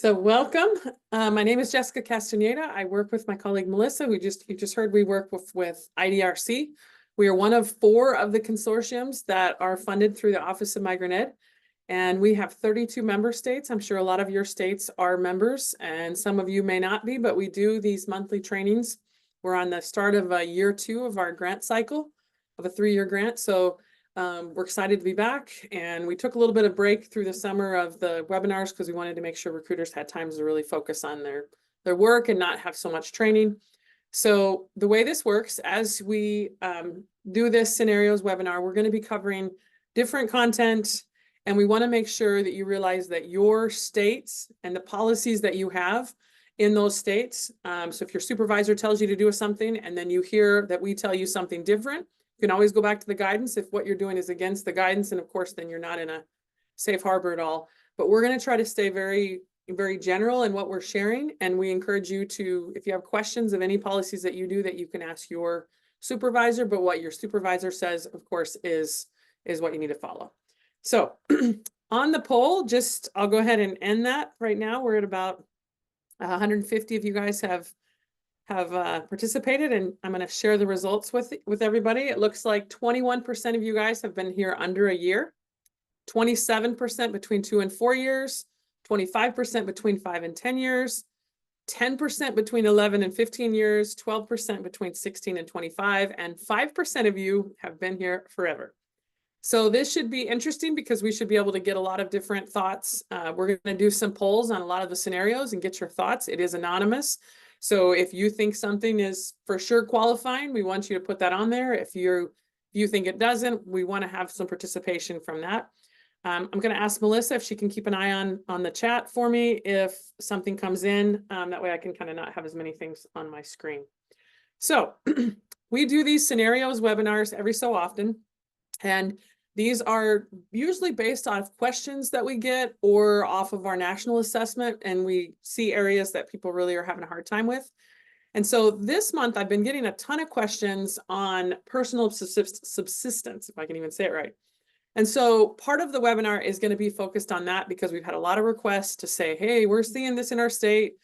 So welcome. My name is Jessica Castaneda. I work with my colleague Melissa. You just heard we work with IDRC. We are one of 4 of the consortiums that are funded through the Office of Migrant Ed. And we have 32 member states. I'm sure a lot of your states are members and some of you may not be, but we do these monthly trainings. We're on the start of year 2 of our grant cycle of a 3-year grant. So we're excited to be back, and we took a little bit of break through the summer of the webinars because we wanted to make sure recruiters had times to really focus on their work and not have so much training. So the way this works, as we do this scenarios webinar, we're going to be covering different content, and we want to make sure that you realize that your states and the policies that you have in those states. So if your supervisor tells you to do something and then you hear that we tell you something different, you can always go back to the guidance if what you're doing is against the guidance, and of course, then you're not in a safe harbor at all. But we're going to try to stay very, very general in what we're sharing, and we encourage you to, if you have questions of any policies that you do, that you can ask your supervisor, but what your supervisor says, of course, is what you need to follow. So on the poll, I'll go ahead and end that right now. We're at about 150 of you guys have participated, and I'm going to share the results with everybody. It looks like 21% of you guys have been here under a year, 27% between 2 and 4 years, 25% between 5 and 10 years, 10% between 11 and 15 years, 12% between 16 and 25, and 5% of you have been here forever. So this should be interesting because we should be able to get a lot of different thoughts. We're going to do some polls on a lot of the scenarios and get your thoughts. It is anonymous. So if you think something is for sure qualifying, we want you to put that on there. If you think it doesn't, we want to have some participation from that. I'm going to ask Melissa if she can keep an eye on the chat for me if something comes in. That way I can kind of not have as many things on my screen. So we do these scenarios webinars every so often, and these are usually based off questions that we get or off of our national assessment, and we see areas that people really are having a hard time with. And so this month, I've been getting a ton of questions on personal subsistence, if I can even say it right. And so part of the webinar is going to be focused on that because we've had a lot of requests to say, hey, we're seeing this in our state,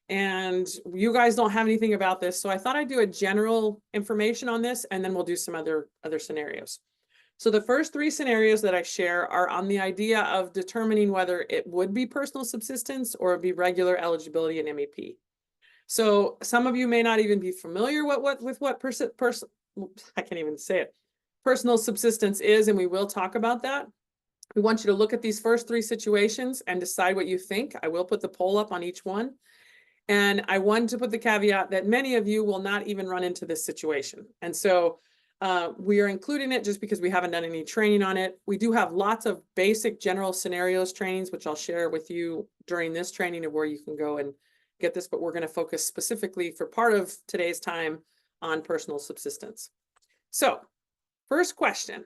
and you guys don't have anything about this. So I thought I'd do a general information on this, and then we'll do some other scenarios. So the first 3 scenarios that I share are on the idea of determining whether it would be personal subsistence or be regular eligibility and MEP. So some of you may not even be familiar with what I can't even say it, personal subsistence is, and we will talk about that. We want you to look at these first 3 situations and decide what you think. I will put the poll up on each one. And I want to put the caveat that many of you will not even run into this situation. And so we are including it just because we haven't done any training on it. We do have lots of basic general scenarios trainings, which I'll share with you during this training of where you can go and get this, but we're going to focus specifically for part of today's time on personal subsistence. So first question,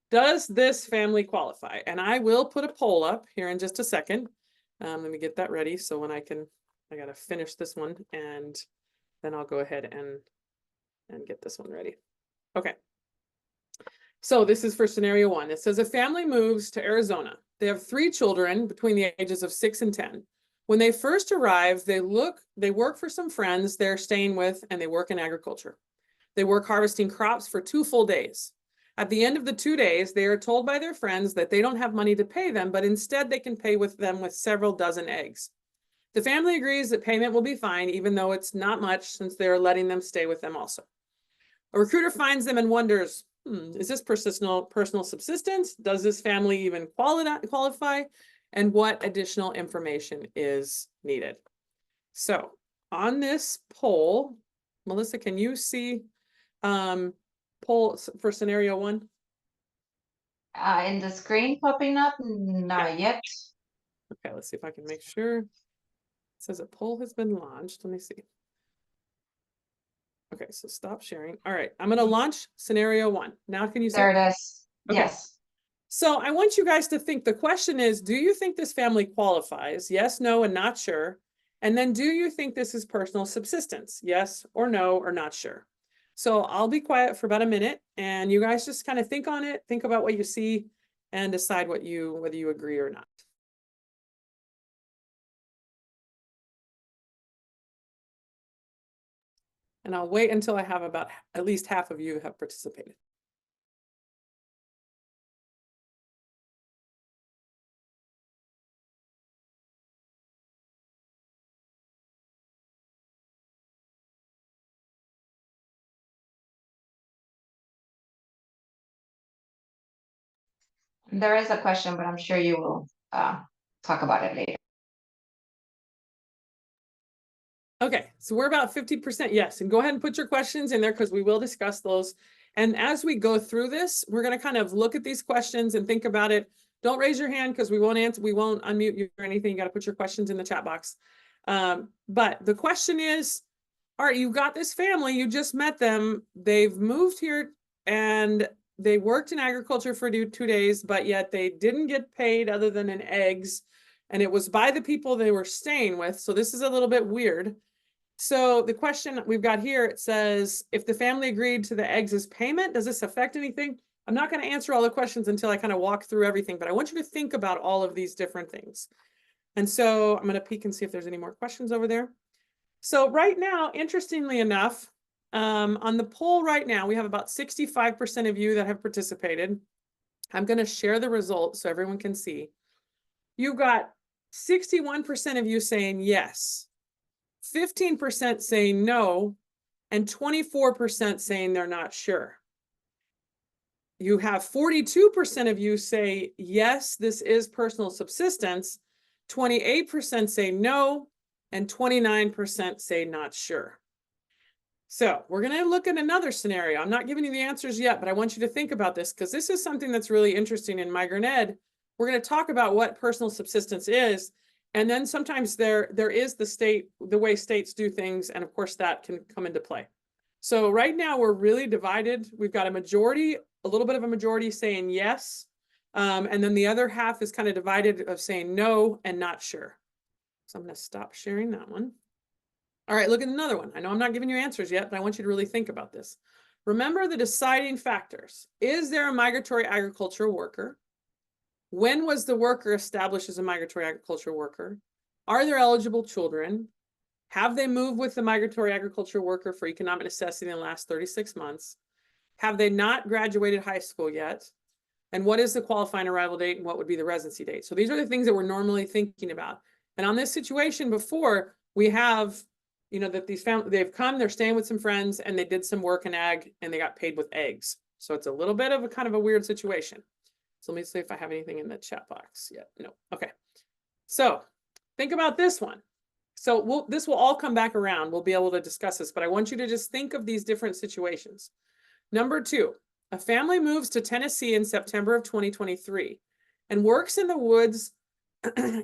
does this family qualify? And I will put a poll up here in just a second. Let me get that ready. So when I got to finish this one, and then I'll go ahead and get this one ready. Okay. So this is for scenario 1. It says a family moves to Arizona. They have 3 children between the ages of 6 and 10. When they first arrive, they work for some friends they're staying with, and they work in agriculture. They work harvesting crops for 2 full days. At the end of the 2 days, they are told by their friends that they don't have money to pay them, but instead they can pay them with several dozen eggs. The family agrees that payment will be fine, even though it's not much, since they're letting them stay with them also. A recruiter finds them and wonders, is this personal subsistence? Does this family even qualify? And what additional information is needed? So on this poll, Melissa, can you see poll for scenario 1? In the screen popping up? Not yet. Okay, let's see if I can make sure. It says a poll has been launched. Let me see. Okay, so stop sharing. All right, I'm going to launch scenario 1. Now can you see? There it is. Okay. Yes. So I want you guys to think, the question is, do you think this family qualifies? Yes, no, and not sure. And then do you think this is personal subsistence? Yes or no, or not sure. So I'll be quiet for about a minute, and you guys just kind of think on it, think about what you see, and decide whether you agree or not. And I'll wait until I have about at least half of you have participated. There is a question, but I'm sure you will talk about it later. Okay, so we're about 50% yes, and go ahead and put your questions in there because we will discuss those. And as we go through this, we're going to kind of look at these questions and think about it. Don't raise your hand because we won't answer, we won't unmute you or anything. You got to put your questions in the chat box. But the question is, all right, you got this family, you just met them, they've moved here and they worked in agriculture for 2 days, but yet they didn't get paid other than in eggs. And it was by the people they were staying with. So this is a little bit weird. So the question we've got here, it says, if the family agreed to the eggs as payment, does this affect anything? I'm not going to answer all the questions until I kind of walk through everything, but I want you to think about all of these different things. And so I'm going to peek and see if there's any more questions over there. So right now, interestingly enough, on the poll right now, we have about 65% of you that have participated. I'm going to share the results so everyone can see. You've got 61% of you saying yes, 15% saying no, and 24% saying they're not sure. You have 42% of you say, yes, this is personal subsistence. 28% say no, and 29% say not sure. So we're going to look at another scenario. I'm not giving you the answers yet, but I want you to think about this because this is something that's really interesting in migrant ed. We're going to talk about what personal subsistence is. And then sometimes there is the way states do things. And of course, that can come into play. So right now we're really divided. We've got a majority, a little bit of a majority saying yes. And then the other half is kind of divided of saying no and not sure. So I'm going to stop sharing that one. All right, look at another one. I know I'm not giving you answers yet, but I want you to really think about this. Remember the deciding factors. Is there a migratory agricultural worker? When was the worker established as a migratory agricultural worker? Are there eligible children? Have they moved with the migratory agricultural worker for economic necessity in the last 36 months? Have they not graduated high school yet? And what is the qualifying arrival date and what would be the residency date? So these are the things that we're normally thinking about. And on this situation before, we have, you know, that these families, they've come, they're staying with some friends and they did some work in ag and they got paid with eggs. So it's a little bit of a kind of a weird situation. So let me see if I have anything in the chat box yet. No. Okay. So think about this one. So this will all come back around. We'll be able to discuss this, but I want you to just think of these different situations. Number 2, a family moves to Tennessee in September of 2023 and works in the woods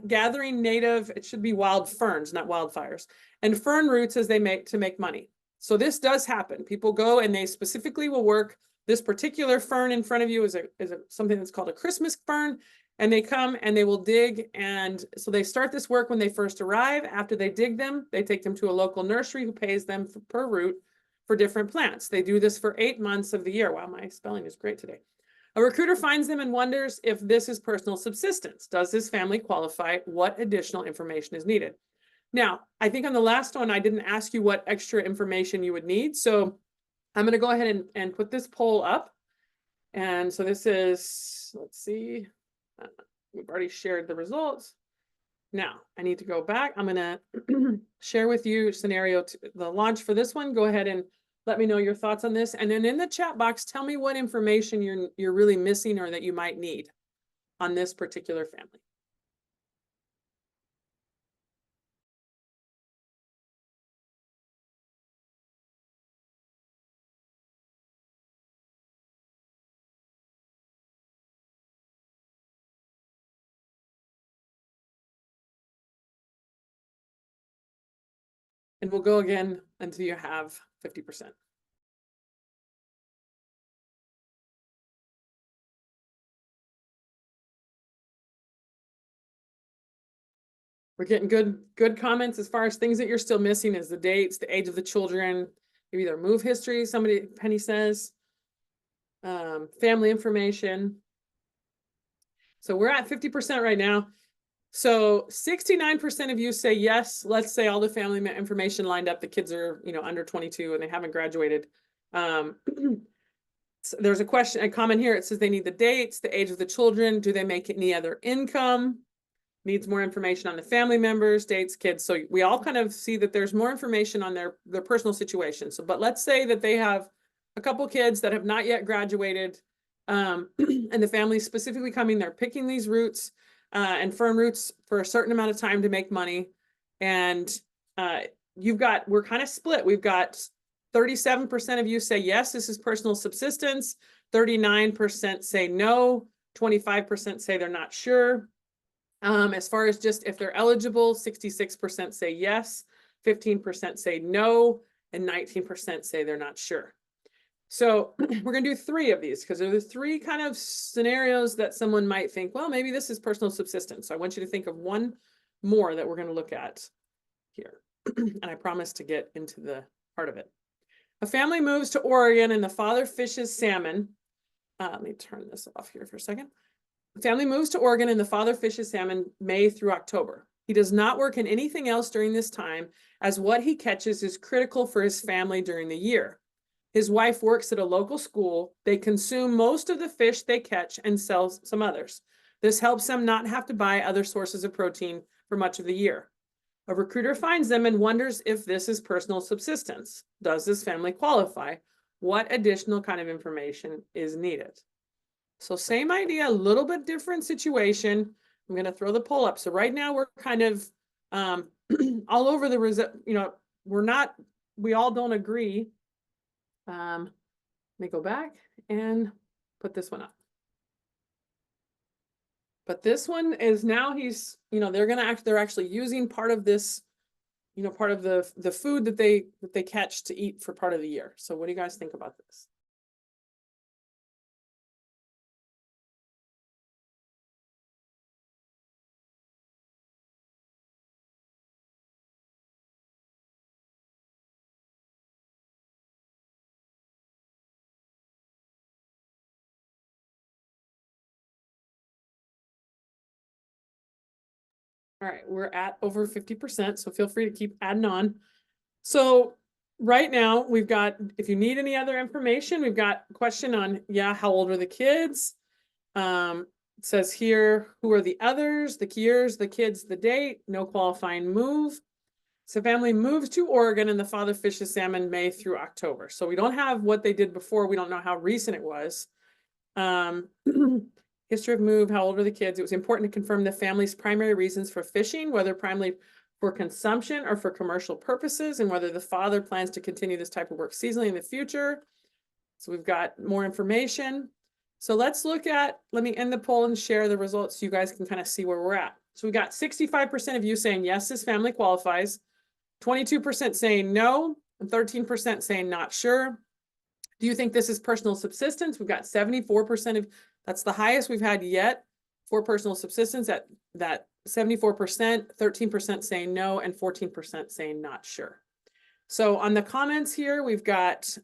gathering native, it should be wild ferns, not wildfires, and fern roots as they make to make money. So this does happen. People go and they specifically will work. This particular fern in front of you is something that's called a Christmas fern. And they come and they will dig. And so they start this work when they first arrive. After they dig them, they take them to a local nursery who pays them per root for different plants. They do this for 8 months of the year. Wow, my spelling is great today. A recruiter finds them and wonders if this is personal subsistence. Does this family qualify? What additional information is needed? Now, I think on the last one, I didn't ask you what extra information you would need. So I'm going to go ahead and put this poll up. And so this is, let's see, we've already shared the results. Now I need to go back. I'm going to share with you scenario, the launch for this one. Go ahead and let me know your thoughts on this. And then in the chat box, tell me what information you're really missing or that you might need on this particular family. And we'll go again until you have 50%. We're getting good comments as far as things that you're still missing is the dates, the age of the children, maybe their move history, Penny says, family information. So we're at 50% right now. So 69% of you say yes. Let's say all the family information lined up. The kids are, under 22 and they haven't graduated. So there's a comment here. It says they need the dates, the age of the children. Do they make any other income? Needs more information on the family members, dates, kids. So we all kind of see that there's more information on their personal situation. So, but let's say that they have a couple kids that have not yet graduated, and the family specifically coming, they're picking these roots and firm roots for a certain amount of time to make money. And we're kind of split. We've got 37% of you say yes, this is personal subsistence. 39% say no. 25% say they're not sure. As far as just if they're eligible, 66% say yes, 15% say no, and 19% say they're not sure. So we're going to do 3 of these because they're the 3 kind of scenarios that someone might think, well, maybe this is personal subsistence. So I want you to think of one more that we're going to look at here. And I promise to get into the heart of it. A family moves to Oregon and the father fishes salmon. Let me turn this off here for a second. The family moves to Oregon and the father fishes salmon May through October. He does not work in anything else during this time, as what he catches is critical for his family during the year. His wife works at a local school. They consume most of the fish they catch and sell some others. This helps them not have to buy other sources of protein for much of the year. A recruiter finds them and wonders if this is personal subsistence. Does this family qualify? What additional kind of information is needed? So same idea, a little bit different situation. I'm going to throw the poll up. So right now we're kind of all over the result. We all don't agree. Let me go back and put this one up. But this one is now they're actually using part of this, part of the food that they catch to eat for part of the year. So what do you guys think about this? All right, we're at over 50%, so feel free to keep adding on. So right now we've got, if you need any other information, we've got a question on, how old are the kids? It says here, who are the others, the years, the kids, the date, no qualifying move. So family moves to Oregon and the father fishes salmon May through October. So we don't have what they did before. We don't know how recent it was. History of move, how old are the kids? It was important to confirm the family's primary reasons for fishing, whether primarily for consumption or for commercial purposes, and whether the father plans to continue this type of work seasonally in the future. So we've got more information. So let me end the poll and share the results so you guys can kind of see where we're at. So we got 65% of you saying yes, this family qualifies, 22% saying no, and 13% saying not sure. Do you think this is personal subsistence? We've got 74% that's the highest we've had yet for personal subsistence at that 74%, 13% saying no, and 14% saying not sure. So on the comments here, we've got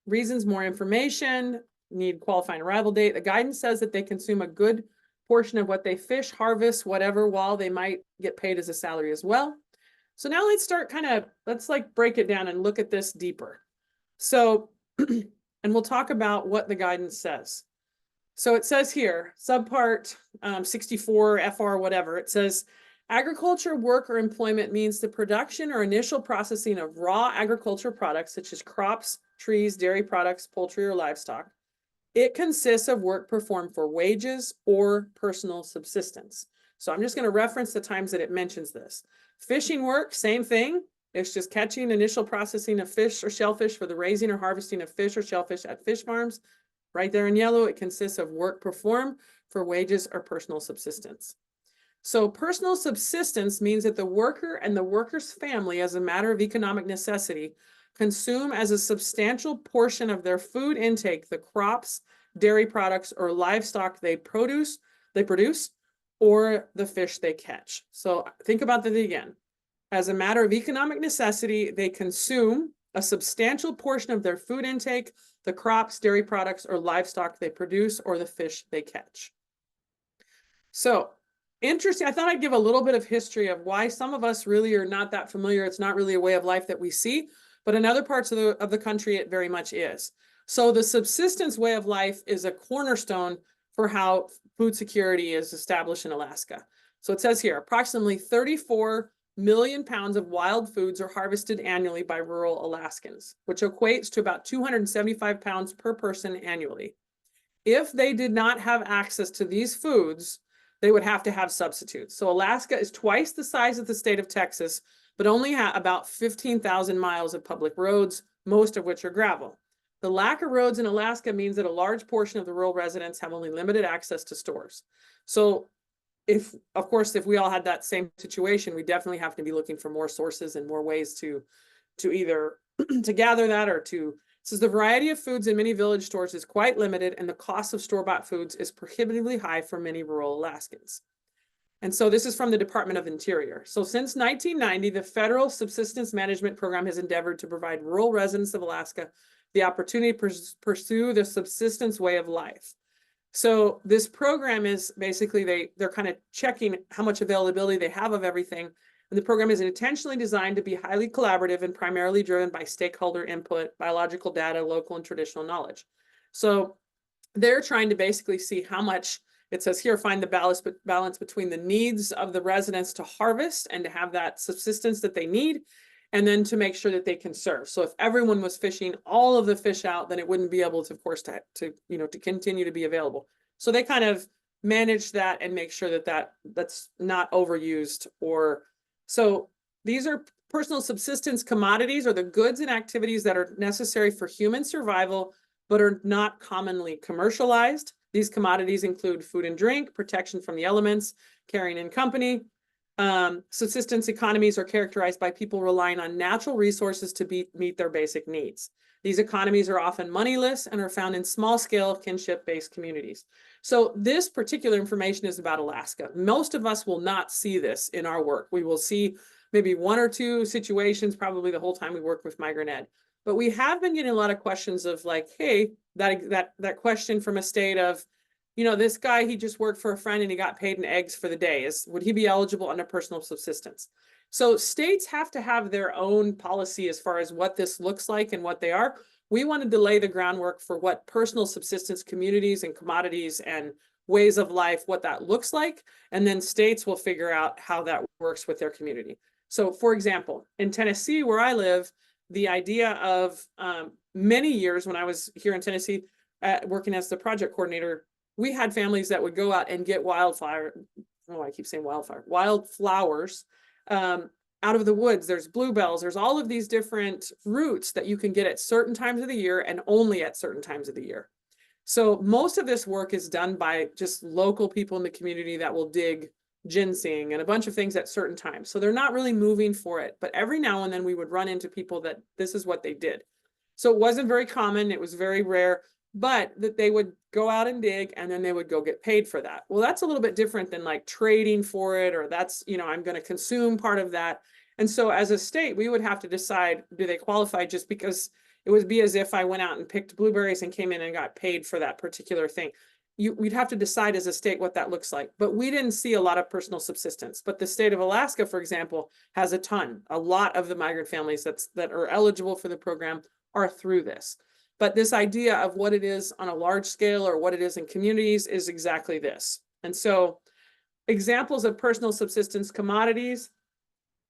reasons, more information, need qualifying arrival date. The guidance says that they consume a good portion of what they fish, harvest, whatever, while they might get paid as a salary as well. So now let's break it down and look at this deeper. So, and we'll talk about what the guidance says. So it says here, subpart 64 FR, whatever, it says, agriculture, work, or employment means the production or initial processing of raw agriculture products such as crops, trees, dairy products, poultry, or livestock. It consists of work performed for wages or personal subsistence. So I'm just going to reference the times that it mentions this. Fishing work, same thing. It's just catching, initial processing of fish or shellfish for the raising or harvesting of fish or shellfish at fish farms. Right there in yellow, it consists of work performed for wages or personal subsistence. So personal subsistence means that the worker and the worker's family, as a matter of economic necessity, consume as a substantial portion of their food intake the crops, dairy products, or livestock they produce, or the fish they catch. So think about that again. As a matter of economic necessity, they consume a substantial portion of their food intake, the crops, dairy products, or livestock they produce, or the fish they catch. So interesting. I thought I'd give a little bit of history of why some of us really are not that familiar. It's not really a way of life that we see, but in other parts of the country, it very much is. So the subsistence way of life is a cornerstone for how food security is established in Alaska. So it says here, approximately 34 million pounds of wild foods are harvested annually by rural Alaskans, which equates to about 275 pounds per person annually. If they did not have access to these foods, they would have to have substitutes. So Alaska is twice the size of the state of Texas, but only about 15,000 miles of public roads, most of which are gravel. The lack of roads in Alaska means that a large portion of the rural residents have only limited access to stores. So of course, if we all had that same situation, we definitely have to be looking for more sources and more ways to either to gather that or to says the variety of foods in many village stores is quite limited and the cost of store-bought foods is prohibitively high for many rural Alaskans. And so this is from the Department of Interior. So since 1990, the Federal Subsistence Management Program has endeavored to provide rural residents of Alaska the opportunity to pursue the subsistence way of life. So this program is basically they're kind of checking how much availability they have of everything. And the program is intentionally designed to be highly collaborative and primarily driven by stakeholder input, biological data, local and traditional knowledge. So they're trying to basically see how much, it says here, find the balance between the needs of the residents to harvest and to have that subsistence that they need, and then to make sure that they can serve. So if everyone was fishing all of the fish out, then it wouldn't be able to, of course, to continue to be available. So they kind of manage that and make sure that that's not overused. Or so these are personal subsistence commodities, or the goods and activities that are necessary for human survival, but are not commonly commercialized. These commodities include food and drink, protection from the elements, carrying in company. Subsistence economies are characterized by people relying on natural resources to meet their basic needs. These economies are often moneyless and are found in small-scale kinship-based communities. So this particular information is about Alaska. Most of us will not see this in our work. We will see maybe one or two situations, probably the whole time we work with Migrant Ed. But we have been getting a lot of questions of like, hey, that question from a state of, this guy, he just worked for a friend and he got paid in eggs for the day. Would he be eligible under personal subsistence? So states have to have their own policy as far as what this looks like and what they are. We wanted to lay the groundwork for what personal subsistence communities and commodities and ways of life, what that looks like. And then states will figure out how that works with their community. So for example, in Tennessee, where I live, the idea of many years when I was here in Tennessee, working as the project coordinator, we had families that would go out and get wildflowers out of the woods. There's bluebells, there's all of these different roots that you can get at certain times of the year and only at certain times of the year. So most of this work is done by just local people in the community that will dig ginseng and a bunch of things at certain times. So they're not really moving for it, but every now and then we would run into people that this is what they did. So it wasn't very common, it was very rare, but that they would go out and dig and then they would go get paid for that. Well, that's a little bit different than like trading for it, or that's, I'm going to consume part of that. And so as a state, we would have to decide, do they qualify? Just because it would be as if I went out and picked blueberries and came in and got paid for that particular thing. We'd have to decide as a state what that looks like. But we didn't see a lot of personal subsistence. But the state of Alaska, for example, has a lot of the migrant families that are eligible for the program are through this. But this idea of what it is on a large scale or what it is in communities is exactly this. And so examples of personal subsistence commodities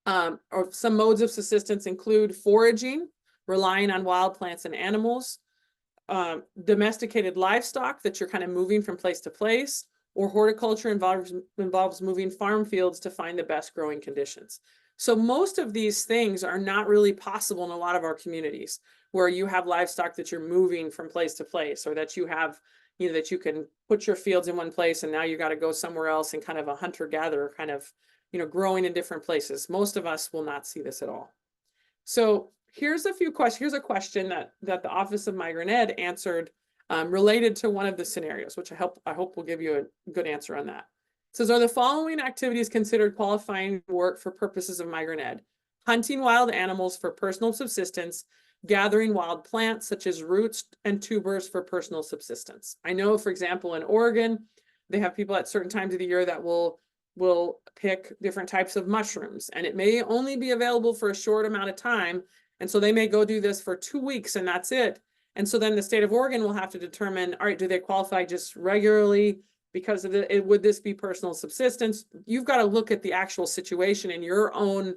or some modes of subsistence include foraging, relying on wild plants and animals, domesticated livestock that you're kind of moving from place to place, or horticulture involves moving farm fields to find the best growing conditions. So most of these things are not really possible in a lot of our communities where you have livestock that you're moving from place to place, or that you have, that you can put your fields in one place and now you got to go somewhere else and kind of a hunter-gatherer kind of, growing in different places. Most of us will not see this at all. So here's a few questions. Here's a question that the Office of Migrant Ed answered related to one of the scenarios, which I hope will give you a good answer on that. It says, are the following activities considered qualifying work for purposes of Migrant Ed? Hunting wild animals for personal subsistence, gathering wild plants such as roots and tubers for personal subsistence. I know, for example, in Oregon, they have people at certain times of the year that will will pick different types of mushrooms, and it may only be available for a short amount of time. And so they may go do this for 2 weeks and that's it. And so then the state of Oregon will have to determine, all right, do they qualify just regularly because of it? Would this be personal subsistence? You've got to look at the actual situation in your own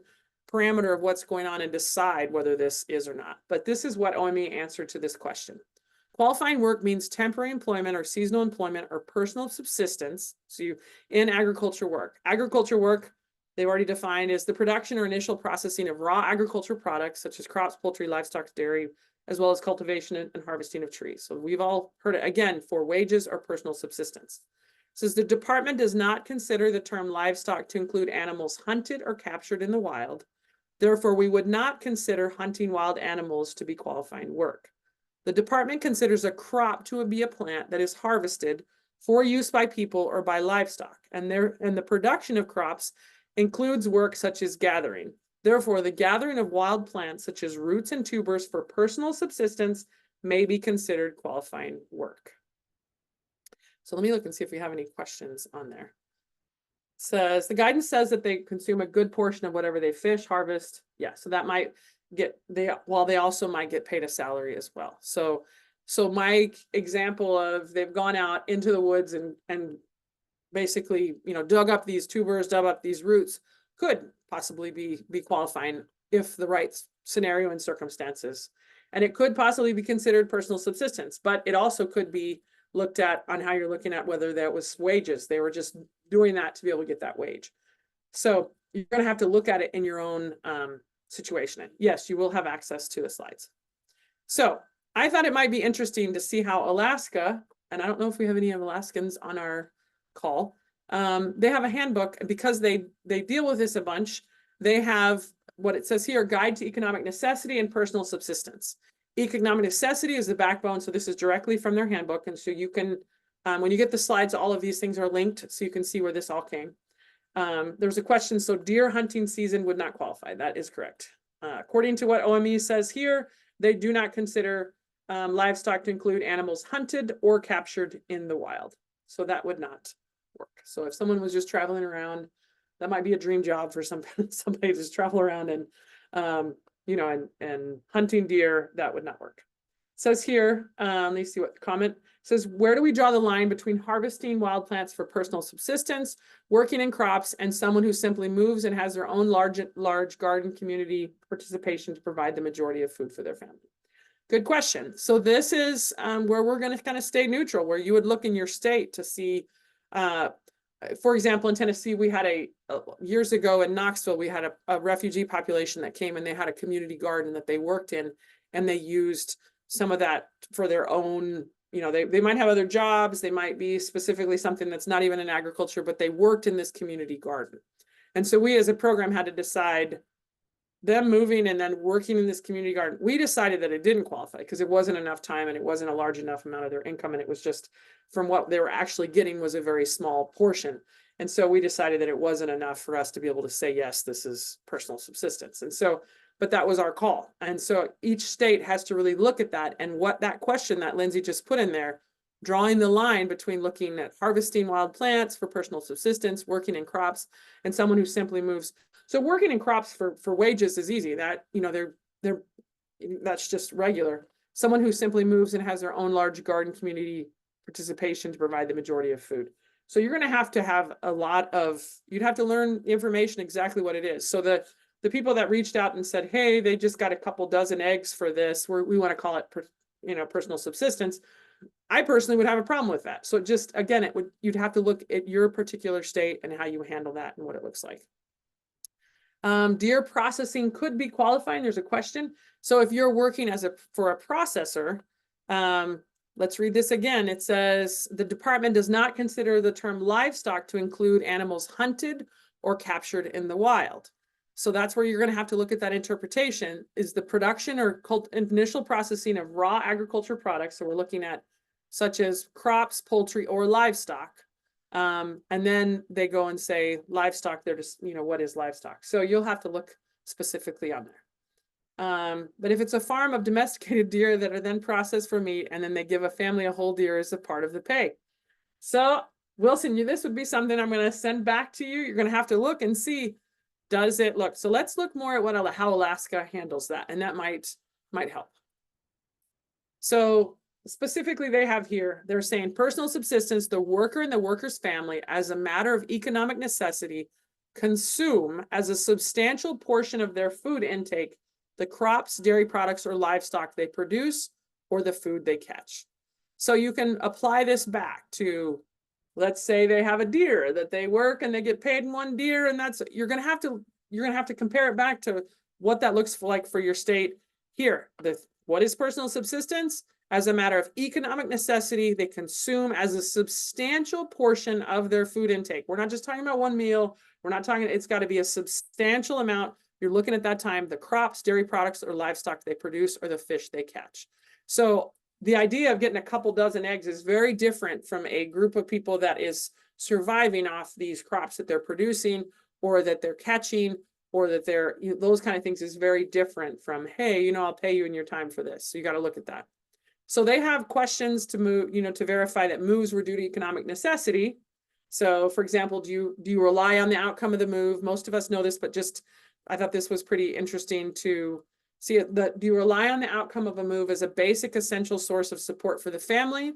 parameter of what's going on and decide whether this is or not. But this is what OME answered to this question. Qualifying work means temporary employment or seasonal employment or personal subsistence. So you in agriculture work. Agriculture work, they've already defined, is the production or initial processing of raw agriculture products such as crops, poultry, livestock, dairy, as well as cultivation and harvesting of trees. So we've all heard it again, for wages or personal subsistence. It says the department does not consider the term livestock to include animals hunted or captured in the wild. Therefore, we would not consider hunting wild animals to be qualifying work. The department considers a crop to be a plant that is harvested for use by people or by livestock, and the production of crops includes work such as gathering. Therefore, the gathering of wild plants such as roots and tubers for personal subsistence may be considered qualifying work. So let me look and see if we have any questions on there. It says the guidance says that they consume a good portion of whatever they fish, harvest. Yeah, so that might get they also might get paid a salary as well. So my example of they've gone out into the woods and basically, dug up these tubers, dug up these roots, could possibly be qualifying if the right scenario and circumstances. And it could possibly be considered personal subsistence, but it also could be looked at on how you're looking at whether that was wages. They were just doing that to be able to get that wage. So you're going to have to look at it in your own situation. And yes, you will have access to the slides. So I thought it might be interesting to see how Alaska, and I don't know if we have any Alaskans on our call, they have a handbook because they deal with this a bunch. They have what it says here, Guide to Economic Necessity and Personal Subsistence. Economic necessity is the backbone, so this is directly from their handbook. And so you can, when you get the slides, all of these things are linked so you can see where this all came. There was a question, so deer hunting season would not qualify. That is correct. According to what OME says here, they do not consider livestock to include animals hunted or captured in the wild. So that would not work. So if someone was just traveling around, that might be a dream job for somebody to just travel around and, and hunting deer, that would not work. It says here, let me see what the comment says. Where do we draw the line between harvesting wild plants for personal subsistence, working in crops, and someone who simply moves and has their own large garden community participation to provide the majority of food for their family? Good question. So this is where we're going to kind of stay neutral, where you would look in your state to see, for example, in Tennessee, we had years ago in Knoxville, we had a refugee population that came and they had a community garden that they worked in, and they used some of that for their own, they might have other jobs. They might be specifically something that's not even in agriculture, but they worked in this community garden. And so we as a program had to decide them moving and then working in this community garden. We decided that it didn't qualify because it wasn't enough time and it wasn't a large enough amount of their income. And it was just from what they were actually getting was a very small portion. And so we decided that it wasn't enough for us to be able to say, yes, this is personal subsistence. And so, but that was our call. And so each state has to really look at that. And what that question that Lindsay just put in there, drawing the line between looking at harvesting wild plants for personal subsistence, working in crops, and someone who simply moves. So working in crops for wages is easy. That, that's just regular. Someone who simply moves and has their own large garden community participation to provide the majority of food. So you're going to have a lot of, you'd have to learn information exactly what it is. So the people that reached out and said, hey, they just got a couple dozen eggs for this, we want to call it, personal subsistence. I personally would have a problem with that. So just, again, you'd have to look at your particular state and how you handle that and what it looks like. Deer processing could be qualifying. There's a question. So if you're working for a processor, let's read this again. It says the department does not consider the term livestock to include animals hunted or captured in the wild. So that's where you're going to have to look at that interpretation, is the production or initial processing of raw agriculture products. So we're looking at such as crops, poultry, or livestock. And then they go and say livestock, they're just, what is livestock? So you'll have to look specifically on there. But if it's a farm of domesticated deer that are then processed for meat, and then they give a family a whole deer as a part of the pay. So Wilson, this would be something I'm going to send back to you. You're going to have to look and see, does it look? So let's look more at what how Alaska handles that, and that might help. So specifically, they have here, they're saying personal subsistence, the worker and the worker's family, as a matter of economic necessity, consume as a substantial portion of their food intake the crops, dairy products, or livestock they produce, or the food they catch. So you can apply this back to, let's say they have a deer that they work and they get paid in one deer, and that's you're gonna have to compare it back to what that looks like for your state. Here, what is personal subsistence? As a matter of economic necessity, they consume as a substantial portion of their food intake. We're not just talking about one meal. We're not talking, it's got to be a substantial amount. You're looking at that time, the crops, dairy products, or livestock they produce, or the fish they catch. So the idea of getting a couple dozen eggs is very different from a group of people that is surviving off these crops that they're producing, or that they're catching, or that they're, those kind of things is very different from, hey, I'll pay you in your time for this. So you got to look at that. So they have questions to move, to verify that moves were due to economic necessity. So for example, do you rely on the outcome of the move? Most of us know this, but just, I thought this was pretty interesting to see it. Do you rely on the outcome of a move as a basic essential source of support for the family?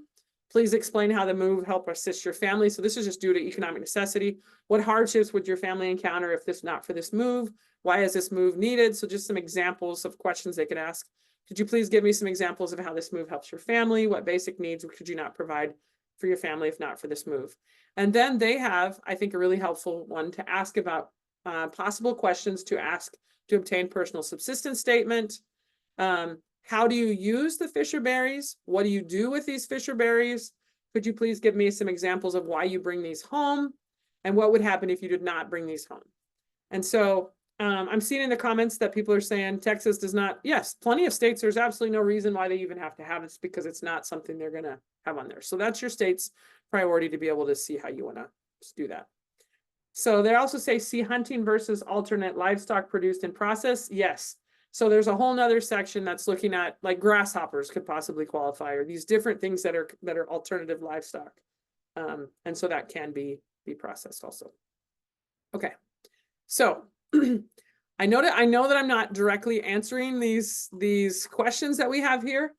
Please explain how the move helped assist your family. So this is just due to economic necessity. What hardships would your family encounter if not for this move? Why is this move needed? So just some examples of questions they could ask. Could you please give me some examples of how this move helps your family? What basic needs could you not provide for your family if not for this move? And then they have, I think, a really helpful one to ask about possible questions to ask to obtain personal subsistence statement. How do you use the fisher berries? What do you do with these fisher berries? Could you please give me some examples of why you bring these home? And what would happen if you did not bring these home? And so I'm seeing in the comments that people are saying Texas does not. Yes, plenty of states, there's absolutely no reason why they even have to have it, because it's not something they're going to have on there. So that's your state's priority to be able to see how you want to do that. So they also say see hunting versus alternate livestock produced and processed. Yes. So there's a whole nother section that's looking at, like, grasshoppers could possibly qualify, or these different things that are alternative livestock. And so that can be processed also. Okay. So I know that I'm not directly answering these questions that we have here,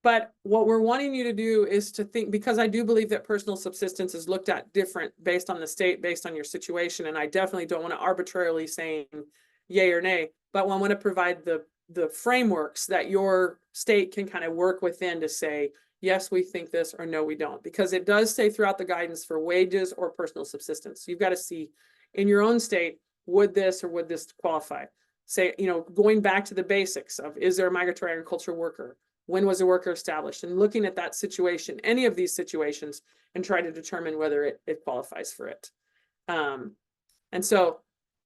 but what we're wanting you to do is to think, because I do believe that personal subsistence is looked at different based on the state, based on your situation. And I definitely don't want to arbitrarily saying yay or nay, but I want to provide the frameworks that your state can kind of work within to say, yes, we think this, or no, we don't, because it does say throughout the guidance for wages or personal subsistence. You've got to see in your own state, would this or would this qualify? Say, going back to the basics of, is there a migratory agriculture worker? When was a worker established? And looking at that situation, any of these situations, and try to determine whether it qualifies for it. And so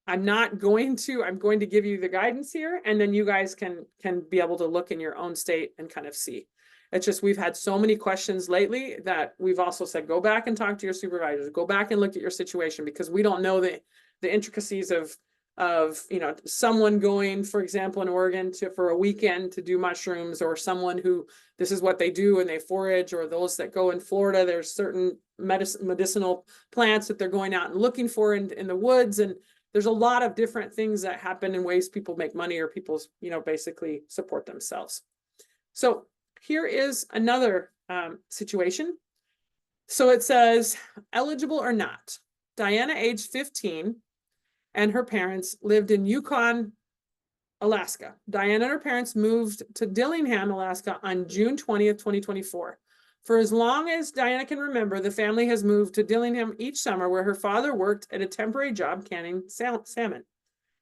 I'm going to give you the guidance here, and then you guys can be able to look in your own state and kind of see. It's just, we've had so many questions lately that we've also said, go back and talk to your supervisors, go back and look at your situation, because we don't know the intricacies of someone going, for example, in Oregon for a weekend to do mushrooms, or someone who this is what they do and they forage, or those that go in Florida, there's certain medicinal plants that they're going out and looking for in the woods. And there's a lot of different things that happen in ways people make money, or people, basically support themselves. So here is another situation. So it says, eligible or not. Diana, age 15, and her parents lived in Yukon, Alaska. Diana and her parents moved to Dillingham, Alaska on June 20th, 2024. For as long as Diana can remember, the family has moved to Dillingham each summer, where her father worked at a temporary job canning salmon.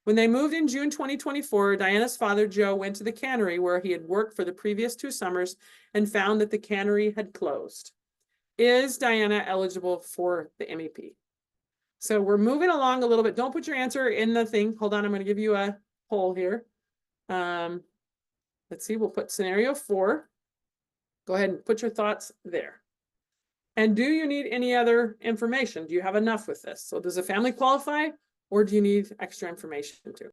When they moved in June 2024, Diana's father, Joe, went to the cannery where he had worked for the previous 2 summers and found that the cannery had closed. Is Diana eligible for the MEP? So we're moving along a little bit. Don't put your answer in the thing. Hold on, I'm going to give you a poll here. Let's see, we'll put scenario 4. Go ahead and put your thoughts there. And do you need any other information? Do you have enough with this? So does a family qualify, or do you need extra information too?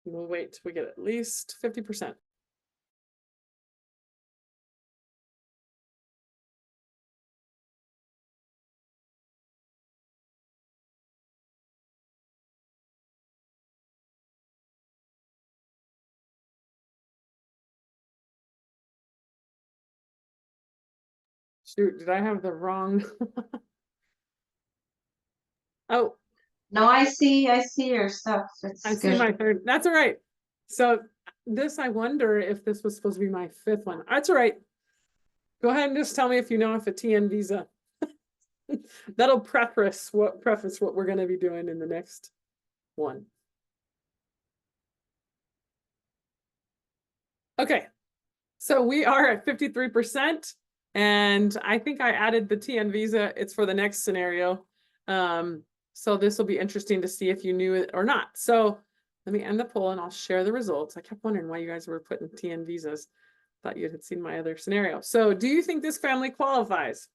We'll wait till we get at least 50%. Shoot, did I have the wrong? Oh, No, I see your stuff. It's I see good. my third. That's all right. So this, I wonder if this was supposed to be my fifth one. That's all right. Go ahead and just tell me if you know if a TN visa. That'll preface what we're going to be doing in the next one. Okay, so we are at 53%, and I think I added the TN visa. It's for the next scenario. So this will be interesting to see if you knew it or not. So let me end the poll and I'll share the results. I kept wondering why you guys were putting TN visas. Thought you had seen my other scenario. So do you think this family qualifies?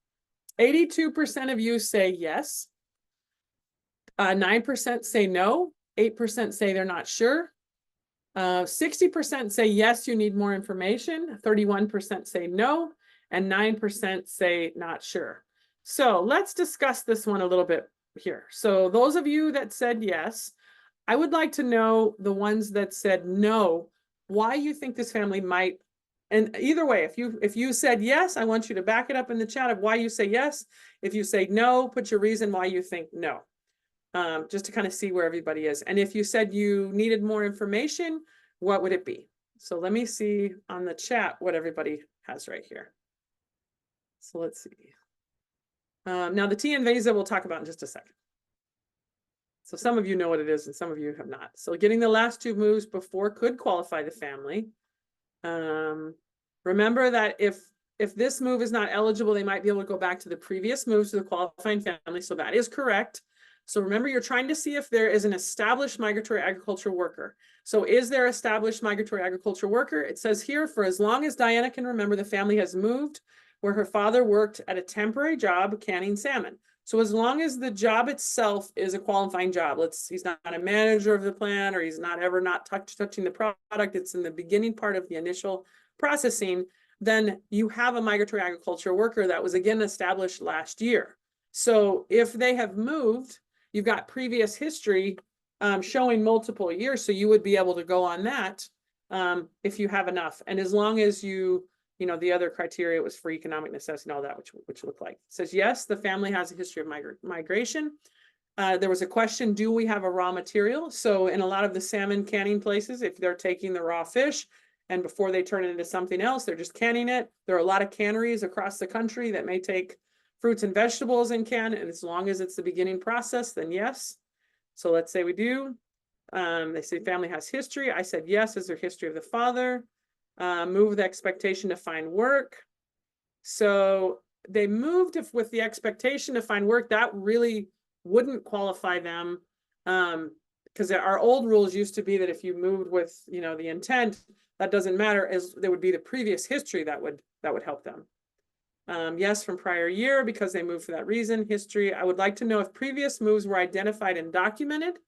82% of you say yes. 9% say no. 8% say they're not sure. 60% say yes, you need more information. 31% say no, and 9% say not sure. So let's discuss this one a little bit here. So those of you that said yes, I would like to know the ones that said no, why you think this family might. And either way, if you said yes, I want you to back it up in the chat of why you say yes. If you say no, put your reason why you think no. Just to kind of see where everybody is. And if you said you needed more information, what would it be? So let me see on the chat what everybody has right here. So let's see. Now the TN visa we'll talk about in just a second. So some of you know what it is and some of you have not. So getting the last two moves before could qualify the family. Remember that if this move is not eligible, they might be able to go back to the previous moves to the qualifying family. So that is correct. So remember, you're trying to see if there is an established migratory agriculture worker. So is there established migratory agriculture worker? It says here, for as long as Diana can remember, the family has moved where her father worked at a temporary job canning salmon. So as long as the job itself is a qualifying job, he's not a manager of the plant, or he's not ever touching the product, it's in the beginning part of the initial processing, then you have a migratory agriculture worker that was again established last year. So if they have moved, you've got previous history showing multiple years, so you would be able to go on that if you have enough. And as long as you know, the other criteria was for economic necessity and all that, which look like. It says, yes, the family has a history of migration. There was a question, do we have a raw material? So in a lot of the salmon canning places, if they're taking the raw fish and before they turn it into something else, they're just canning it. There are a lot of canneries across the country that may take fruits and vegetables and can, and as long as it's the beginning process, then yes. So let's say we do. They say family has history. I said yes, is there history of the father? Move the expectation to find work. So they moved with the expectation to find work. That really wouldn't qualify them, because our old rules used to be that if you moved with, you know, the intent, that doesn't matter, as there would be the previous history that would help them. Yes, from prior year, because they moved for that reason. History, I would like to know if previous moves were identified and documented.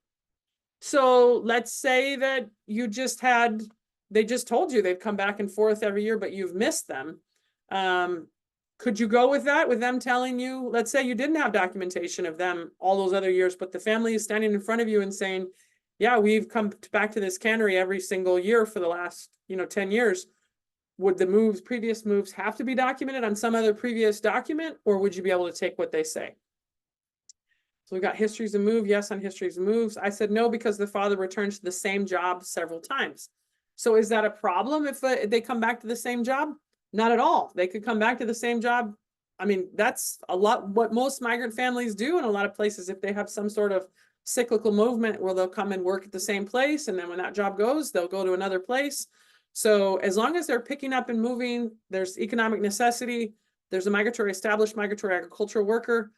So let's say that you just had, they just told you they've come back and forth every year, but you've missed them. Could you go with that, with them telling you, let's say you didn't have documentation of them all those other years, but the family is standing in front of you and saying, yeah, we've come back to this cannery every single year for the last, 10 years. Would the previous moves have to be documented on some other previous document, or would you be able to take what they say? So we've got histories of move, yes on histories of moves. I said no, because the father returns to the same job several times. So is that a problem if they come back to the same job? Not at all. They could come back to the same job. I mean, that's a lot what most migrant families do in a lot of places. If they have some sort of cyclical movement where they'll come and work at the same place, and then when that job goes, they'll go to another place. So as long as they're picking up and moving, there's economic necessity, there's a established migratory agricultural worker,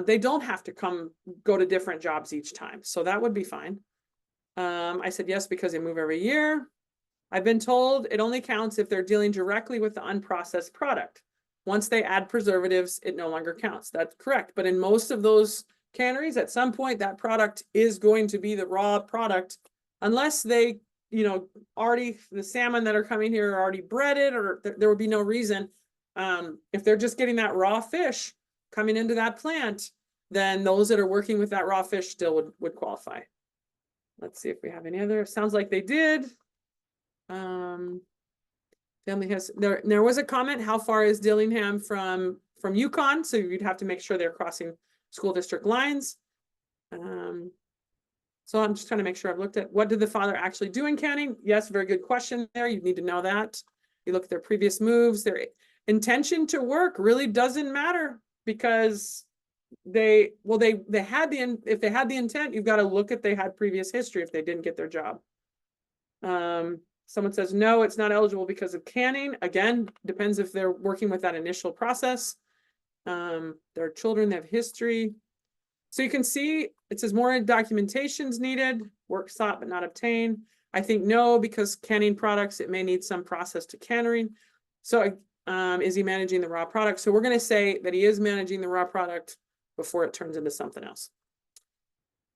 they don't have to go to different jobs each time. So that would be fine. I said yes, because they move every year. I've been told it only counts if they're dealing directly with the unprocessed product. Once they add preservatives, it no longer counts. That's correct. But in most of those canneries, at some point, that product is going to be the raw product, unless they already the salmon that are coming here are already breaded, or there would be no reason. If they're just getting that raw fish coming into that plant, then those that are working with that raw fish still would qualify. Let's see if we have any other. Sounds like they did. Family has there was a comment, how far is Dillingham from Yukon? So you'd have to make sure they're crossing school district lines. So I'm just trying to make sure I've looked at what did the father actually do in Canning? Yes, very good question there. You need to know that. You look at their previous moves, their intention to work really doesn't matter, because they had if they had the intent, you've got to look at they had previous history if they didn't get their job. Someone says, no, it's not eligible because of canning. Again, depends if they're working with that initial process. Their children have history. So you can see it says more documentation's needed, work sought but not obtained. I think no, because canning products, it may need some process to cannering. So is he managing the raw product? So we're going to say that he is managing the raw product before it turns into something else.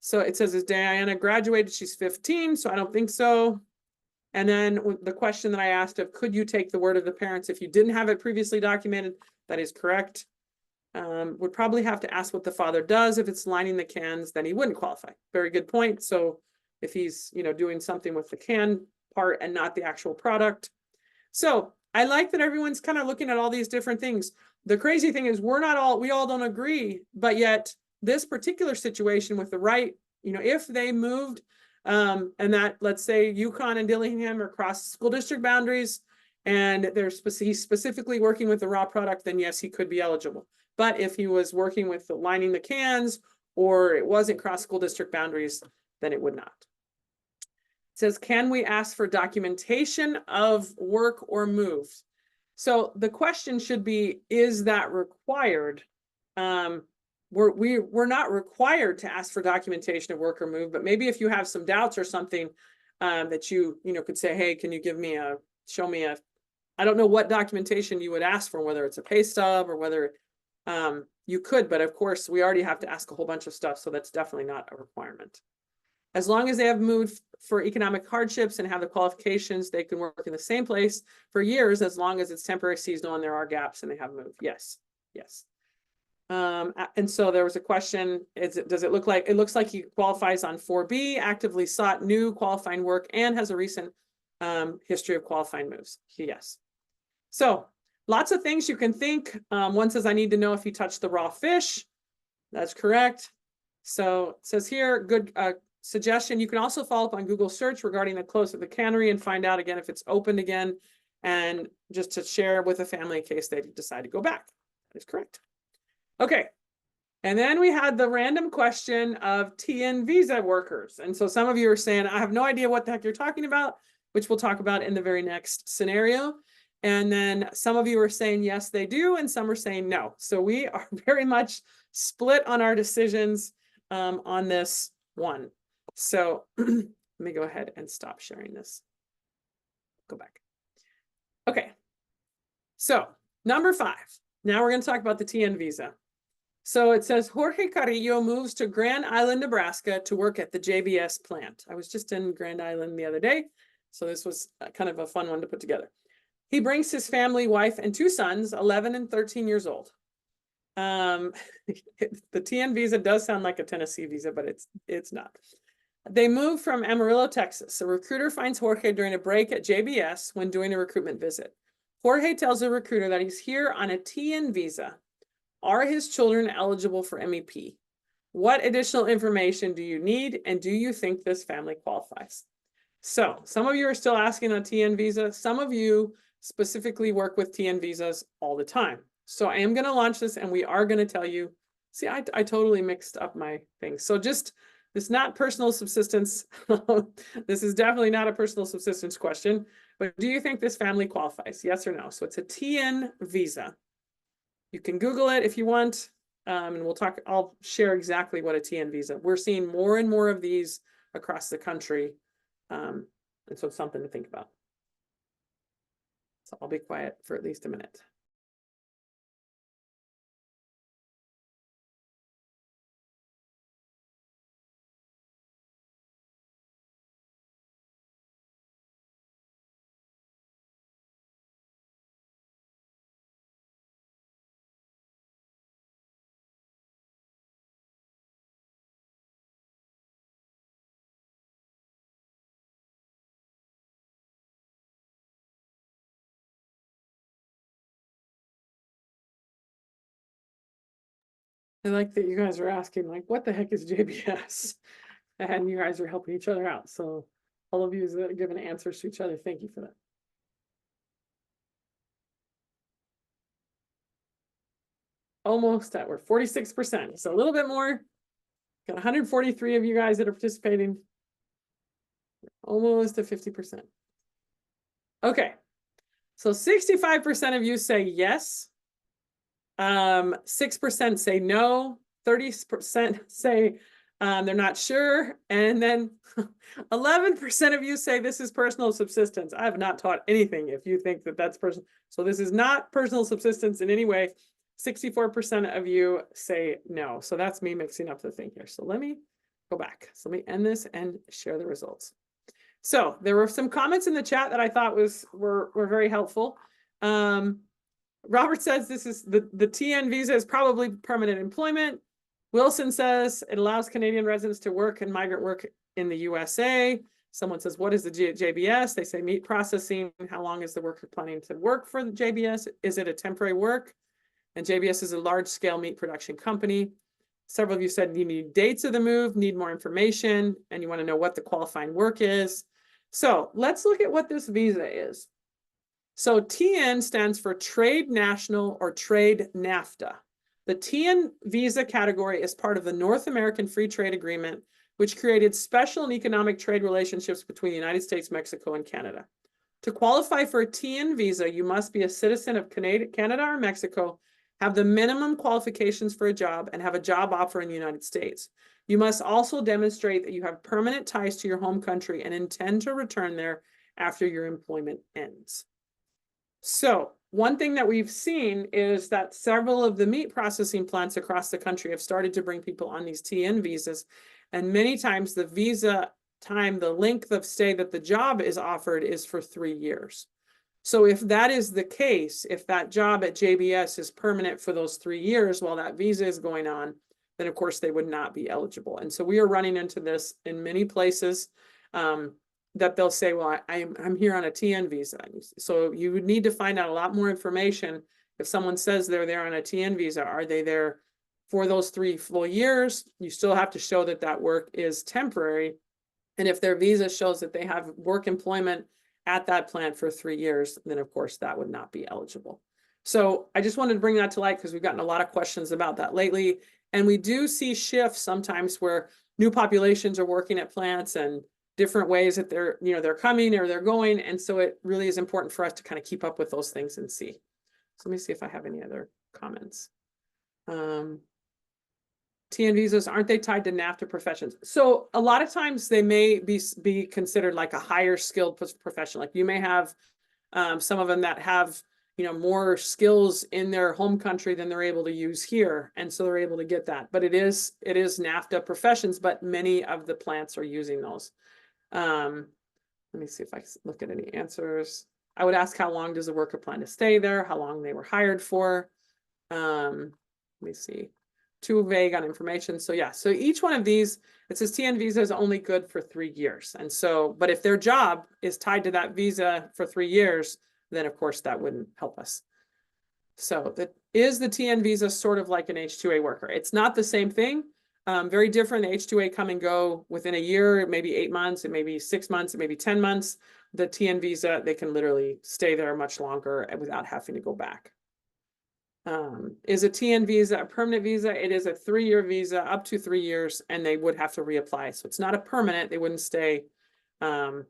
So it says, is Diana graduated? She's 15, so I don't think so. And then the question that I asked of, could you take the word of the parents if you didn't have it previously documented? That is correct. Would probably have to ask what the father does. If it's lining the cans, then he wouldn't qualify. Very good point. So if he's, doing something with the can part and not the actual product. So I like that everyone's kind of looking at all these different things. The crazy thing is we all don't agree, but yet this particular situation with the right, if they moved, and that, let's say Yukon and Dillingham are across school district boundaries, and he's specifically working with the raw product, then yes, he could be eligible. But if he was working with lining the cans, or it wasn't cross school district boundaries, then it would not. It says, can we ask for documentation of work or moves? So the question should be, is that required? We're not required to ask for documentation of work or move, but maybe if you have some doubts or something, that you could say, hey, can you show me I don't know what documentation you would ask for, whether it's a pay stub or whether you could, but of course we already have to ask a whole bunch of stuff. So that's definitely not a requirement. As long as they have moved for economic hardships and have the qualifications, they can work in the same place for years, as long as it's temporary, seasonal, and there are gaps and they have moved. Yes. And so there was a question, does it look like, it looks like he qualifies on 4B, actively sought new qualifying work and has a recent history of qualifying moves. Yes. So lots of things you can think. One says, I need to know if he touched the raw fish. That's correct. So it says here, good suggestion. You can also follow up on Google search regarding the close of the cannery and find out again if it's opened again, and just to share with a family in case they decide to go back. That is correct. Okay. And then we had the random question of TN visa workers. And so some of you are saying, I have no idea what the heck you're talking about, which we'll talk about in the very next scenario. And then some of you are saying, yes, they do. And some are saying no. So we are very much split on our decisions on this one. So let me go ahead and stop sharing this. Go back. Okay. So number 5. Now we're going to talk about the TN visa. So it says Jorge Carrillo moves to Grand Island, Nebraska to work at the JBS plant. I was just in Grand Island the other day, so this was kind of a fun one to put together. He brings his family, wife, and 2 sons, 11 and 13 years old. The TN visa does sound like a Tennessee visa, but it's not. They moved from Amarillo, Texas. A recruiter finds Jorge during a break at JBS when doing a recruitment visit. Jorge tells the recruiter that he's here on a TN visa. Are his children eligible for MEP? What additional information do you need? And do you think this family qualifies? So some of you are still asking on TN visa. Some of you specifically work with TN visas all the time. So I am going to launch this and we are going to tell you, see, I totally mixed up my things. So just, it's not personal subsistence. This is definitely not a personal subsistence question, but do you think this family qualifies? Yes or no? So it's a TN visa. You can Google it if you want, and we'll talk. I'll share exactly what a TN visa. We're seeing more and more of these across the country, and so it's something to think about. So I'll be quiet for at least a minute. I like that you guys are asking, like, what the heck is JBS? And you guys are helping each other out. So all of you that are giving answers to each other, thank you for that. Almost at, we're 46%. So a little bit more. Got 143 of you guys that are participating. Almost to 50%. Okay. So 65% of you say yes. 6% say no. 30% say they're not sure. And then 11% of you say this is personal subsistence. I have not taught anything if you think that that's personal. So this is not personal subsistence in any way. 64% of you say no. So that's me mixing up the thing here. So let me go back. So let me end this and share the results. So there were some comments in the chat that I thought were very helpful. Robert says this is the TN visa is probably permanent employment. Wilson says it allows Canadian residents to work and migrant work in the USA. Someone says, what is the JBS? They say meat processing. How long is the worker planning to work for the JBS? Is it a temporary work? And JBS is a large-scale meat production company. Several of you said you need dates of the move, need more information, and you want to know what the qualifying work is. So let's look at what this visa is. So TN stands for Trade National or Trade NAFTA. The TN visa category is part of the North American Free Trade Agreement, which created special and economic trade relationships between the United States, Mexico, and Canada. To qualify for a TN visa, you must be a citizen of Canada or Mexico, have the minimum qualifications for a job, and have a job offer in the United States. You must also demonstrate that you have permanent ties to your home country and intend to return there after your employment ends. So one thing that we've seen is that several of the meat processing plants across the country have started to bring people on these TN visas. And many times the visa time, the length of stay that the job is offered is for 3 years. So if that is the case, if that job at JBS is permanent for those 3 years while that visa is going on, then of course they would not be eligible. And so we are running into this in many places. That they'll say, well, I'm here on a TN visa. So you would need to find out a lot more information. If someone says they're there on a TN visa, are they there for those 3 full years? You still have to show that that work is temporary. And if their visa shows that they have work employment at that plant for 3 years, then of course that would not be eligible. So I just wanted to bring that to light because we've gotten a lot of questions about that lately. And we do see shifts sometimes where new populations are working at plants and different ways that they're coming or they're going. And so it really is important for us to kind of keep up with those things and see. So let me see if I have any other comments. TN visas, aren't they tied to NAFTA professions? So a lot of times they may be considered like a higher skilled profession. Like you may have some of them that have more skills in their home country than they're able to use here. And so they're able to get that. But it is NAFTA professions, but many of the plants are using those. Let me see if I look at any answers. I would ask how long does the worker plan to stay there, how long they were hired for. Let me see. Too vague on information. So yeah, so each one of these, it says TN visa is only good for 3 years. And so, but if their job is tied to that visa for 3 years, then of course that wouldn't help us. So that is the TN visa sort of like an H-2A worker. It's not the same thing. Very different. The H-2A come and go within a year, maybe 8 months, it may be 6 months, it may be 10 months. The TN visa, they can literally stay there much longer without having to go back. Is a TN visa a permanent visa? It is a 3-year visa, up to 3 years, and they would have to reapply. So it's not a permanent, they wouldn't stay. And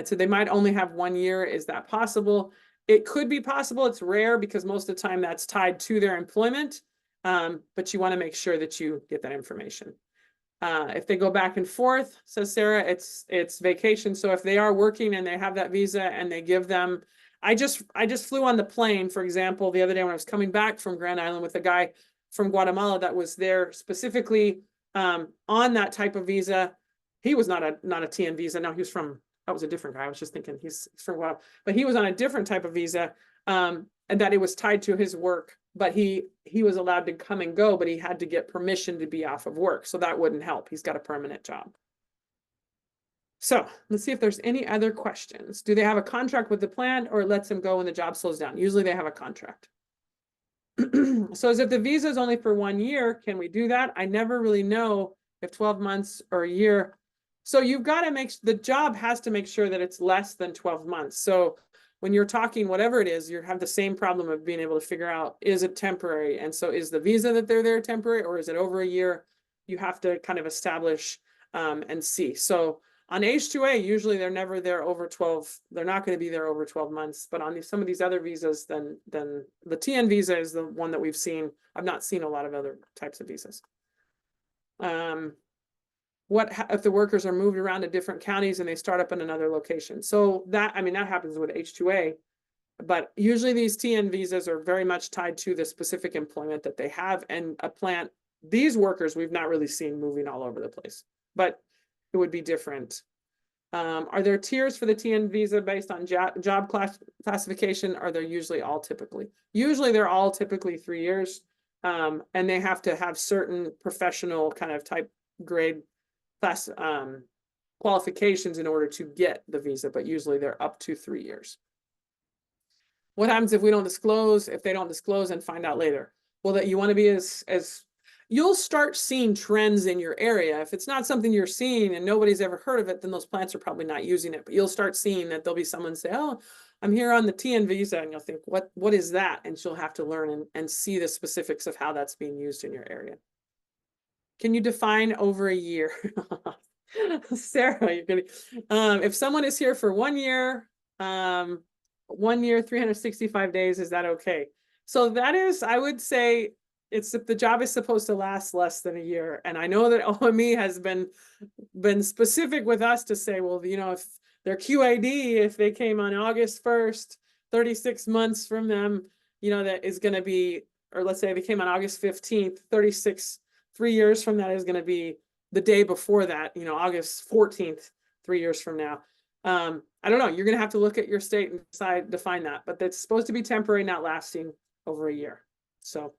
so they might only have 1 year. Is that possible? It could be possible. It's rare because most of the time that's tied to their employment. But you want to make sure that you get that information. If they go back and forth, says Sarah, it's vacation. So if they are working and they have that visa and they give them, I just flew on the plane, for example, the other day when I was coming back from Grand Island with a guy from Guatemala that was there specifically on that type of visa. He was not a TN visa. No, he was from, that was a different guy. I was just thinking he's from Guatemala, but he was on a different type of visa, and that it was tied to his work. But he was allowed to come and go, but he had to get permission to be off of work. So that wouldn't help. He's got a permanent job. So let's see if there's any other questions. Do they have a contract with the plant or it lets them go when the job slows down? Usually they have a contract. So as if the visa is only for 1 year, can we do that? I never really know if 12 months or a year. So you've got to the job has to make sure that it's less than 12 months. So when you're talking, whatever it is, you have the same problem of being able to figure out, is it temporary? And so is the visa that they're there temporary, or is it over a year? You have to kind of establish and see. So on H-2A, usually they're never there over 12. They're not going to be there over 12 months. But on some of these other visas, then the TN visa is the one that we've seen. I've not seen a lot of other types of visas. What if the workers are moved around to different counties and they start up in another location? So that, I mean, that happens with H-2A. But usually these TN visas are very much tied to the specific employment that they have, and a plant. These workers we've not really seen moving all over the place, but it would be different. Are there tiers for the TN visa based on job classification? Are they usually all typically? Usually they're all typically 3 years, and they have to have certain professional kind of type grade class qualifications in order to get the visa, but usually they're up to 3 years. What happens if we don't disclose, if they don't disclose and find out later? Well, that you want to be as you'll start seeing trends in your area. If it's not something you're seeing and nobody's ever heard of it, then those plants are probably not using it. But you'll start seeing that there'll be someone say, oh, I'm here on the TN visa. And you'll think, what is that? And she'll have to learn and see the specifics of how that's being used in your area. Can you define over a year? Sarah, you're gonna, if someone is here for 1 year, 1 year, 365 days, is that okay? So that is, I would say, it's if the job is supposed to last less than a year. And I know that OME has been specific with us to say, well, you know, if their QAD, if they came on August 1st, 36 months from them, you know, that is going to be, or let's say they came on August 15th, 3 years from that is going to be the day before that, you know, August 14th, 3 years from now. I don't know. You're going to have to look at your state and define that, but that's supposed to be temporary, not lasting over a year. So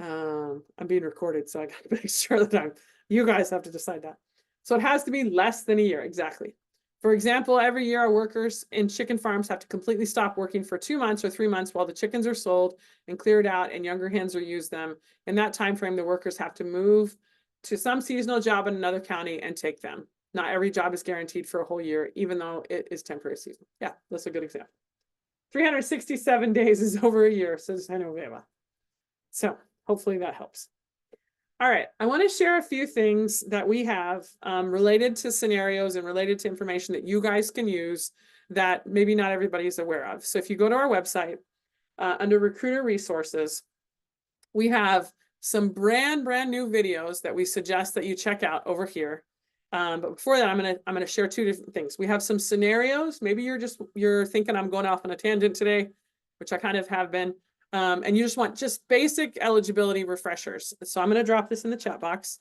I'm being recorded, so I got to make sure that you guys have to decide that. So it has to be less than a year. Exactly. For example, every year our workers in chicken farms have to completely stop working for 2 months or 3 months while the chickens are sold and cleared out and younger hens are used them. In that time frame, the workers have to move to some seasonal job in another county and take them. Not every job is guaranteed for a whole year, even though it is temporary season. Yeah, that's a good example. 367 days is over a year, says Genoveva. So hopefully that helps. All right, I want to share a few things that we have related to scenarios and related to information that you guys can use that maybe not everybody's aware of. So if you go to our website, under recruiter resources, we have some brand new videos that we suggest that you check out over here. But before that, I'm gonna share 2 different things. We have some scenarios. Maybe you're thinking I'm going off on a tangent today, which I kind of have been. And you just want just basic eligibility refreshers. So I'm going to drop this in the chat box.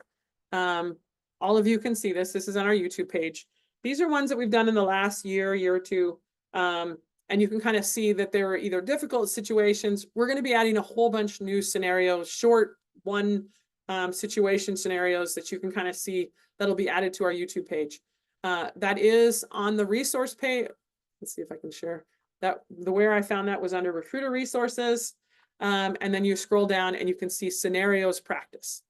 All of you can see this. This is on our YouTube page. These are ones that we've done in the last year or two. And you can kind of see that there are either difficult situations. We're going to be adding a whole bunch of new scenarios, short one situation scenarios that you can kind of see that'll be added to our YouTube page. That is on the resource page. Let's see if I can share. That where I found that was under recruiter resources. And then you scroll down and you can see scenarios practice.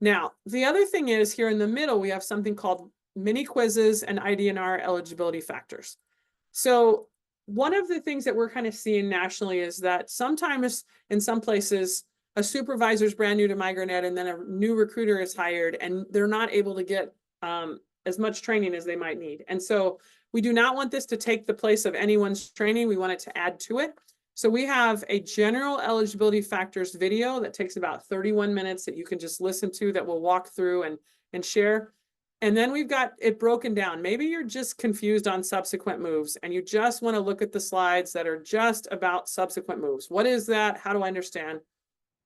Now, the other thing is here in the middle, we have something called mini quizzes and IDNR eligibility factors. So one of the things that we're kind of seeing nationally is that sometimes in some places, a supervisor is brand new to MigrantEd and then a new recruiter is hired and they're not able to get as much training as they might need. And so we do not want this to take the place of anyone's training. We want it to add to it. So we have a general eligibility factors video that takes about 31 minutes that you can just listen to that we'll walk through and share. And then we've got it broken down. Maybe you're just confused on subsequent moves and you just want to look at the slides that are just about subsequent moves. What is that? How do I understand?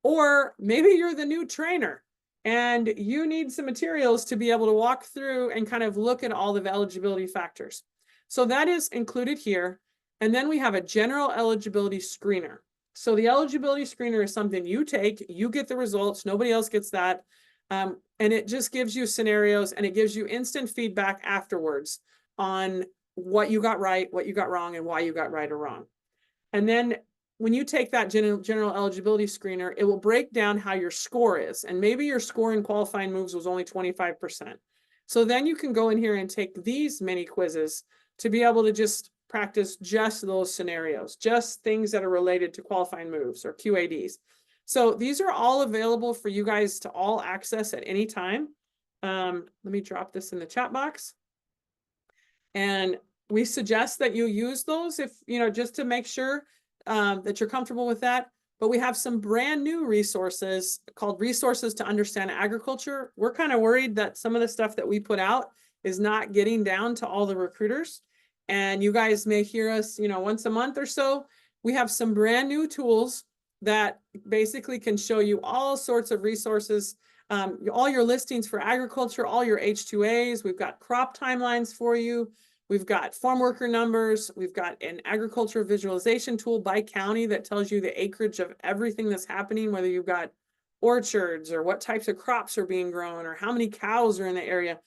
Or maybe you're the new trainer and you need some materials to be able to walk through and kind of look at all the eligibility factors. So that is included here. And then we have a general eligibility screener. So the eligibility screener is something you take, you get the results, nobody else gets that. And it just gives you scenarios and it gives you instant feedback afterwards on what you got right, what you got wrong, and why you got right or wrong. And then when you take that general eligibility screener, it will break down how your score is. And maybe your score in qualifying moves was only 25%. So then you can go in here and take these mini quizzes to be able to just practice just those scenarios, just things that are related to qualifying moves or QADs. So these are all available for you guys to all access at any time. Let me drop this in the chat box. And we suggest that you use those if, just to make sure that you're comfortable with that. But we have some brand new resources called Resources to Understand Agriculture. We're kind of worried that some of the stuff that we put out is not getting down to all the recruiters. And you guys may hear us, once a month or so. We have some brand new tools that basically can show you all sorts of resources, all your listings for agriculture, all your H2As. We've got crop timelines for you. We've got farm worker numbers. We've got an agriculture visualization tool by county that tells you the acreage of everything that's happening, whether you've got orchards or what types of crops are being grown or how many cows are in the area.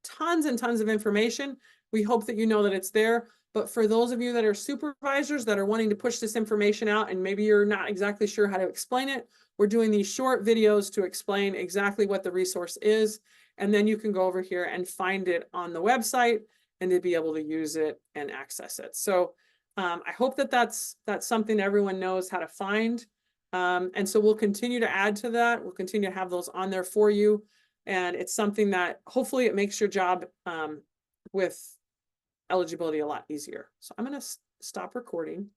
Tons and tons of information. We hope that you know that it's there. But for those of you that are supervisors that are wanting to push this information out and maybe you're not exactly sure how to explain it, we're doing these short videos to explain exactly what the resource is. And then you can go over here and find it on the website and to be able to use it and access it. So I hope that that's something everyone knows how to find. And so we'll continue to add to that. We'll continue to have those on there for you. And it's something that hopefully it makes your job with eligibility a lot easier. So I'm going to stop recording.